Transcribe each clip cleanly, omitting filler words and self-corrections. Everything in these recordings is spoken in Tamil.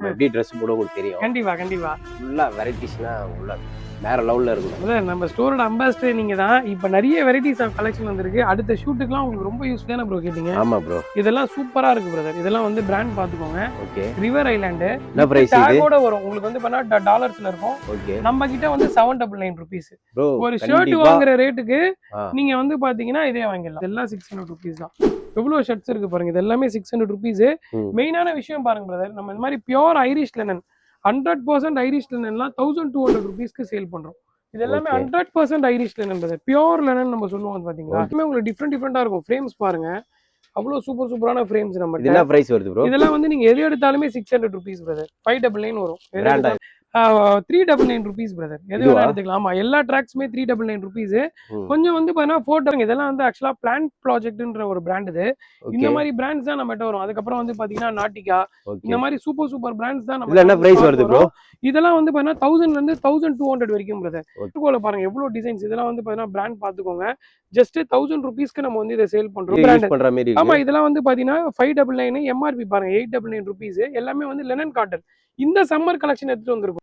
நம்ம எப்படி ட்ரெஸ் போட உங்களுக்கு தெரியும். கண்டிப்பா கண்டிப்பா ஃபுல்லா வெரைட்டிஸ்னா உள்ள வேற லெவல்ல இருக்கும். நம்ம ஸ்டோரோட அம்பாசிடர் நீங்க தான். இப்ப நிறைய வெரைட்டிஸ் ஆஃப் கலெக்ஷன் வந்திருக்கு. அடுத்த ஷூட்டுக்குலாம் உங்களுக்கு ரொம்ப யூஸ் தானே ப்ரோ கேட்டீங்க. ஆமா ப்ரோ, இதெல்லாம் சூப்பரா இருக்கு பிரதர். இதெல்லாம் வந்து பிராண்ட் பாத்துக்கோங்க. ஓகே. ரிவர் ஐலாண்ட் என்ன பிரைஸ் இது? டேகோட வரும் உங்களுக்கு வந்து பண்ணா டாலர்ஸ்ல இருக்கும். ஓகே. நம்ம கிட்ட வந்து 799 rupees. ப்ரோ ஒரு ஷர்ட் வாங்குற ரேட்டுக்கு நீங்க வந்து பாத்தீங்கன்னா இதே வாங்கிடலாம். இதெல்லாம் 600 rupees தான். எவ்வளவு ஷர்ட்ஸ் இருக்கு பாருங்க. இது எல்லாமே 600 rupees. மெயினான விஷயம் பாருங்க பிரதர், நம்ம இந்த மாதிரி பியூர் ஐரிஷ் லெனன் 100% ஐரிஷ் லெனன்லாம் 1200 rupeesக்கு சேல் பண்றோம். இது எல்லாமே 100% Irish linen brother. Pure linen நம்ம சொல்லுவோம் பாத்தீங்களா. அதுமே உங்களுக்கு டிஃபரெண்டா இருக்கும். ஃப்ரேம்ஸ் பாருங்க, அவ்வளவு சூப்பரான ஃப்ரேம்ஸ் நம்ம. இது என்ன பிரைஸ் வருது ப்ரோ? இதெல்லாம் வந்து நீங்க எது எடுத்தாலுமே 600 rupees பிரதர். 599 வரும். 399 rupees பிரதர். எது வேணா எடுத்துக்கலாம். ஆமா, எல்லா ட்ராக்ஸ்மே 399 rupees. கொஞ்சம் வந்து பாத்தீங்கன்னா 4 இதெல்லாம் வந்து ஆக்சுவலா பிளான் ப்ராஜெக்ட்ன்ற ஒரு பிராண்ட். இது இந்த மாதிரி பிராண்ட்ஸ் தான் நம்ம கிட்ட வரும். அதுக்கப்புறம் வந்து பாத்தீங்கன்னா நாட்டிகா, இந்த மாதிரி சூப்பர் பிராண்ட்ஸ் தான் நம்ம. என்ன பிரைஸ் வருது ப்ரோ? இதெல்லாம் வந்து பாத்தீங்கன்னா 1000 ல இருந்து 1200 வரைக்கும் பிரதர். இதுல பாருங்க எவ்வளவு டிசைன்ஸ். இதெல்லாம் வந்து பாத்தீங்கன்னா பிராண்ட் பாத்துக்கோங்க. ஜஸ்ட் 1000 rupeesக்கு நம்ம வந்து இதை சேல் பண்றோம். பிராண்ட். ஆமா, இதெல்லாம் வந்து பாத்தீங்கன்னா 599. எம்ஆர்பி பாருங்க 899 rupees. எல்லாமே வந்து லெனன் காட்டன். இந்த சம்மர் கலெக்ஷன் எடுத்துட்டு வந்திருக்கும்.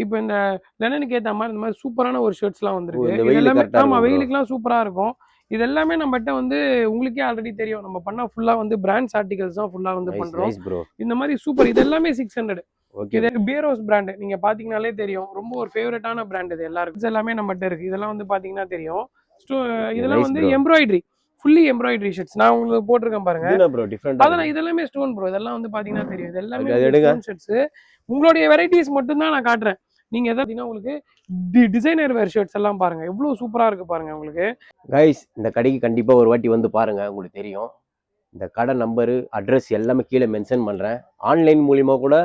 இப்போ இந்த லெனனுக்கு ஏற்ற மாதிரி இந்த மாதிரி சூப்பரான ஒரு ஷர்ட்ஸ்லாம் வந்திருக்கு. எல்லாமே ஆமா, வெயிலுக்குலாம் சூப்பரா இருக்கும். இது எல்லாமே நம்மகிட்ட வந்து உங்களுக்கே ஆல்ரெடி தெரியும். நம்ம பண்ணா ஃபுல்லா வந்து பிராண்ட்ஸ் ஆர்டிகல்ஸ் தான் ஃபுல்லா வந்து பண்றோம். இந்த மாதிரி சூப்பர். இது எல்லாமே 600. இது பியரோஸ் பிராண்ட். நீங்க பாத்தீங்கன்னாலே தெரியும். ரொம்ப ஒரு ஃபேவரட்டான பிராண்ட் இது எல்லாருக்கும். எல்லாமே நம்மகிட்ட இருக்கு. இதெல்லாம் வந்து பாத்தீங்கன்னா தெரியும். இதெல்லாம் வந்து எம்ப்ராய்டரி, ஃபுல்லி எம்ப்ராய்டரி ஷர்ட்ஸ். நான் உங்களுக்கு போட்டிருக்கேன் பாருங்க. அதான் இதெல்லாமே ஸ்டோன் ப்ரோ. இதெல்லாம் வந்து பாத்தீங்கன்னா தெரியும். இது எல்லாமே ஸ்டோன் ஷர்ட்ஸ். உங்களுடைய வெரைட்டிஸ் மட்டும் தான் நான் காட்டுறேன். நீங்க எதாவது உங்களுக்கு டிசைனர் வேர் ஷர்ட்ஸ் எல்லாம் பாருங்க, எவ்வளவு சூப்பரா இருக்கு பாருங்க உங்களுக்கு. கைஸ், இந்த கடைக்கு கண்டிப்பா ஒரு வாட்டி வந்து பாருங்க, உங்களுக்கு தெரியும். இந்த கடை நம்பரு, அட்ரஸ் எல்லாமே கீழே மென்ஷன் பண்றேன். ஆன்லைன் மூலியமா கூட